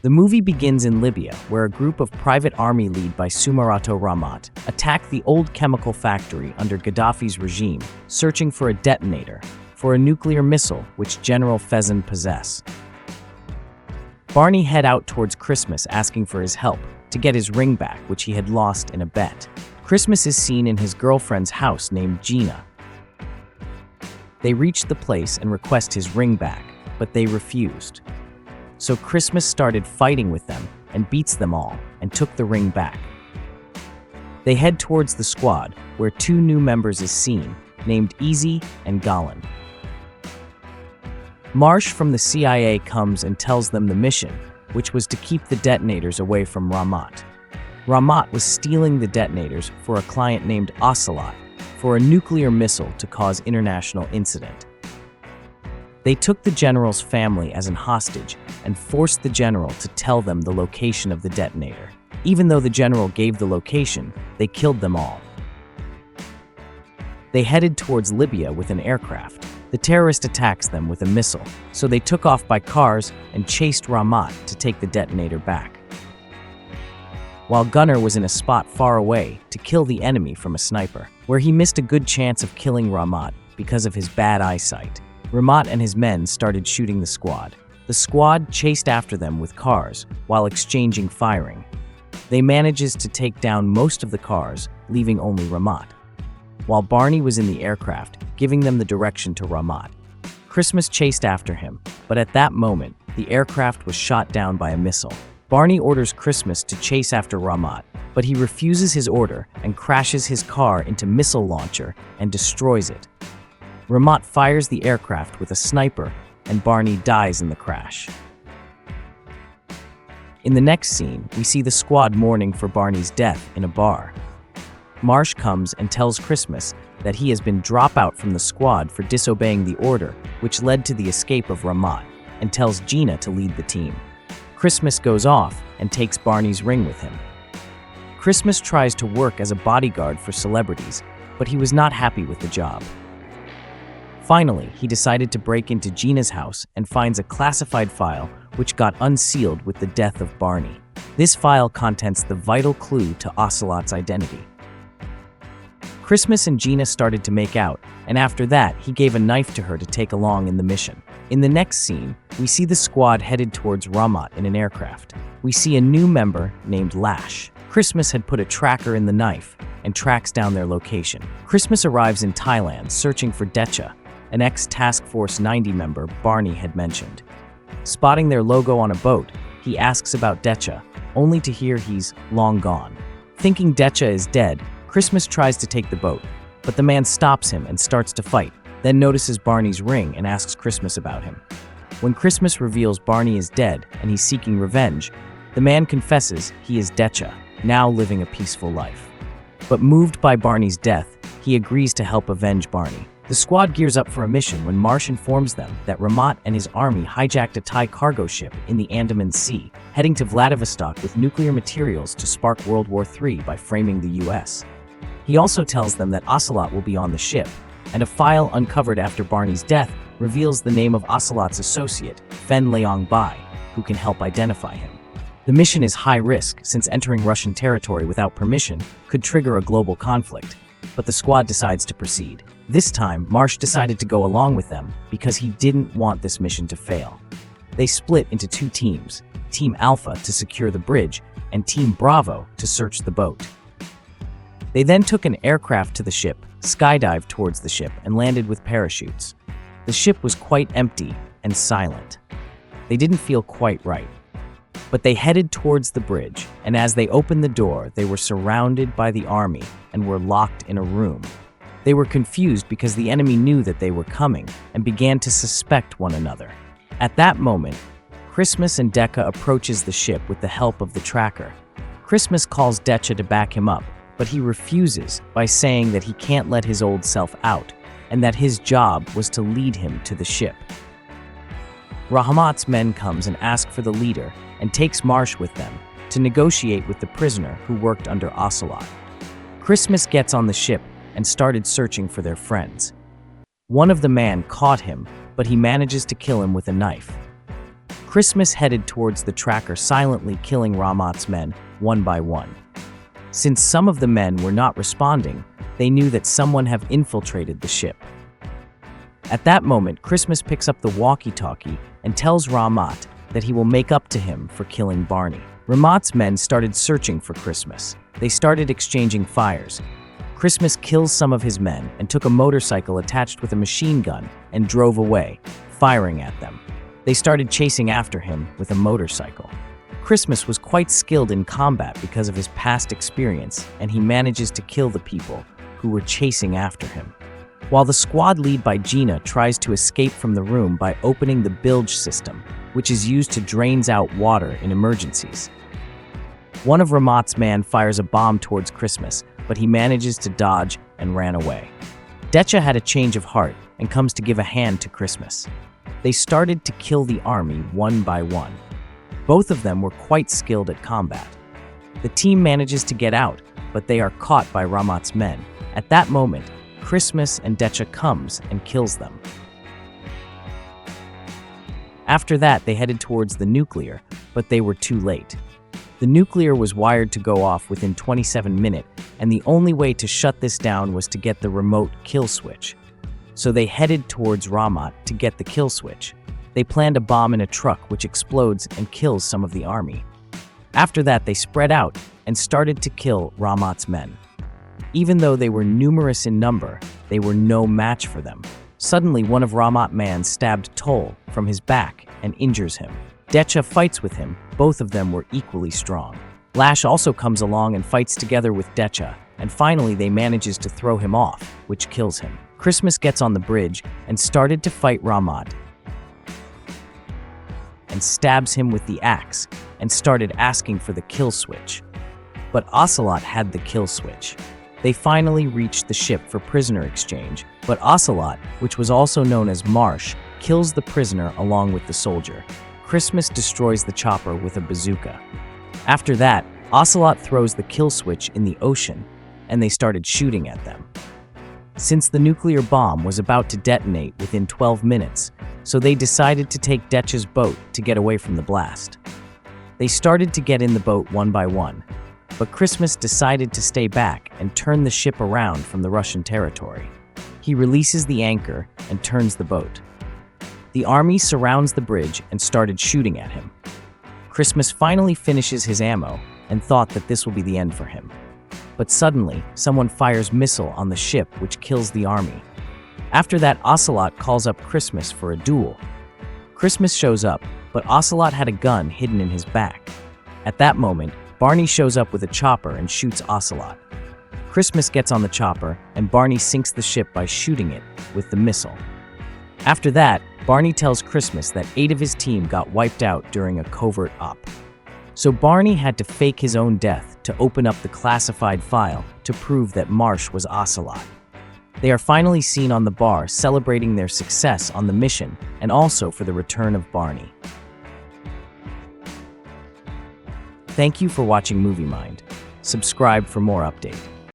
The movie begins in Libya, where a group of private army led by Sumarato Ramat attack the old chemical factory under Gaddafi's regime, searching for a detonator for a nuclear missile which General Fezzen possess. Barney head out towards Christmas asking for his help to get his ring back, which he had lost in a bet. Christmas is seen in his girlfriend's house named Gina. They reach the place and request his ring back, but they refused. So Christmas started fighting with them and beats them all and took the ring back. They head towards the squad, where two new members is seen, named Easy and Golan. Marsh from the CIA comes and tells them the mission, which was to keep the detonators away from Ramat. Ramat was stealing the detonators for a client named Ocelot for a nuclear missile to cause international incident. They took the general's family as an hostage and forced the general to tell them the location of the detonator. Even though the general gave the location, they killed them all. They headed towards Libya with an aircraft. The terrorist attacks them with a missile, so they took off by cars and chased Ramat to take the detonator back, while Gunner was in a spot far away to kill the enemy from a sniper, where he missed a good chance of killing Ramat because of his bad eyesight. Ramat and his men started shooting the squad. The squad chased after them with cars while exchanging firing. They manages to take down most of the cars, leaving only Ramat, while Barney was in the aircraft, giving them the direction to Ramat. Christmas chased after him, but at that moment, the aircraft was shot down by a missile. Barney orders Christmas to chase after Ramat, but he refuses his order and crashes his car into missile launcher and destroys it. Ramat fires the aircraft with a sniper, and Barney dies in the crash. In the next scene, we see the squad mourning for Barney's death in a bar. Marsh comes and tells Christmas that he has been dropped out from the squad for disobeying the order, which led to the escape of Ramat, and tells Gina to lead the team. Christmas goes off and takes Barney's ring with him. Christmas tries to work as a bodyguard for celebrities, but he was not happy with the job. Finally, he decided to break into Gina's house and finds a classified file which got unsealed with the death of Barney. This file contains the vital clue to Ocelot's identity. Christmas and Gina started to make out, and after that, he gave a knife to her to take along in the mission. In the next scene, we see the squad headed towards Ramat in an aircraft. We see a new member named Lash. Christmas had put a tracker in the knife and tracks down their location. Christmas arrives in Thailand searching for Decha, an ex-Task Force 90 member Barney had mentioned. Spotting their logo on a boat, he asks about Decha, only to hear he's long gone. Thinking Decha is dead, Christmas tries to take the boat, but the man stops him and starts to fight, then notices Barney's ring and asks Christmas about him. When Christmas reveals Barney is dead and he's seeking revenge, the man confesses he is Decha, now living a peaceful life. But moved by Barney's death, he agrees to help avenge Barney. The squad gears up for a mission when Marsh informs them that Ramat and his army hijacked a Thai cargo ship in the Andaman Sea, heading to Vladivostok with nuclear materials to spark World War III by framing the US. He also tells them that Ocelot will be on the ship, and a file uncovered after Barney's death reveals the name of Ocelot's associate, Fen Leong Bai, who can help identify him. The mission is high risk since entering Russian territory without permission could trigger a global conflict, but the squad decides to proceed. This time, Marsh decided to go along with them because he didn't want this mission to fail. They split into two teams, Team Alpha to secure the bridge and Team Bravo to search the boat. They then took an aircraft to the ship, skydived towards the ship, and landed with parachutes. The ship was quite empty and silent. They didn't feel quite right. But they headed towards the bridge, and as they opened the door, they were surrounded by the army and were locked in a room. They were confused because the enemy knew that they were coming and began to suspect one another. At that moment, Christmas and Decha approaches the ship with the help of the tracker. Christmas calls Decha to back him up, but he refuses by saying that he can't let his old self out and that his job was to lead him to the ship. Rahamat's men comes and ask for the leader and takes Marsh with them to negotiate with the prisoner who worked under Ocelot. Christmas gets on the ship and started searching for their friends. One of the men caught him, but he manages to kill him with a knife. Christmas headed towards the tracker, silently killing Ramat's men one by one. Since some of the men were not responding, they knew that someone had infiltrated the ship. At that moment, Christmas picks up the walkie-talkie and tells Ramat that he will make up to him for killing Barney. Ramat's men started searching for Christmas. They started exchanging fires. Christmas kills some of his men and took a motorcycle attached with a machine gun and drove away, firing at them. They started chasing after him with a motorcycle. Christmas was quite skilled in combat because of his past experience, and he manages to kill the people who were chasing after him. While the squad lead by Gina tries to escape from the room by opening the bilge system, which is used to drain out water in emergencies. One of Ramat's men fires a bomb towards Christmas, but he manages to dodge and ran away. Decha had a change of heart and comes to give a hand to Christmas. They started to kill the army one by one. Both of them were quite skilled at combat. The team manages to get out, but they are caught by Ramat's men. At that moment, Christmas and Decha comes and kills them. After that, they headed towards the nuclear, but they were too late. The nuclear was wired to go off within 27 minutes, and the only way to shut this down was to get the remote kill switch. So they headed towards Ramat to get the kill switch. They planned a bomb in a truck which explodes and kills some of the army. After that, they spread out and started to kill Ramat's men. Even though they were numerous in number, they were no match for them. Suddenly, one of Ramat's men stabbed Toll from his back and injures him. Decha fights with him. Both of them were equally strong. Lash also comes along and fights together with Decha, and finally they manages to throw him off, which kills him. Christmas gets on the bridge and started to fight Ramat and stabs him with the axe and started asking for the kill switch. But Ocelot had the kill switch. They finally reached the ship for prisoner exchange, but Ocelot, which was also known as Marsh, kills the prisoner along with the soldier. Christmas destroys the chopper with a bazooka. After that, Ocelot throws the kill switch in the ocean, and they started shooting at them. Since the nuclear bomb was about to detonate within 12 minutes, so they decided to take Decha's boat to get away from the blast. They started to get in the boat one by one, but Christmas decided to stay back and turn the ship around from the Russian territory. He releases the anchor and turns the boat. The army surrounds the bridge and started shooting at him. Christmas finally finishes his ammo and thought that this will be the end for him. But suddenly, someone fires missile on the ship which kills the army. After that, Ocelot calls up Christmas for a duel. Christmas shows up, but Ocelot had a gun hidden in his back. At that moment, Barney shows up with a chopper and shoots Ocelot. Christmas gets on the chopper, and Barney sinks the ship by shooting it with the missile. After that, Barney tells Christmas that 8 of his team got wiped out during a covert op. So Barney had to fake his own death to open up the classified file to prove that Marsh was Ocelot. They are finally seen on the bar celebrating their success on the mission and also for the return of Barney. Thank you for watching Movie Mind. Subscribe for more updates.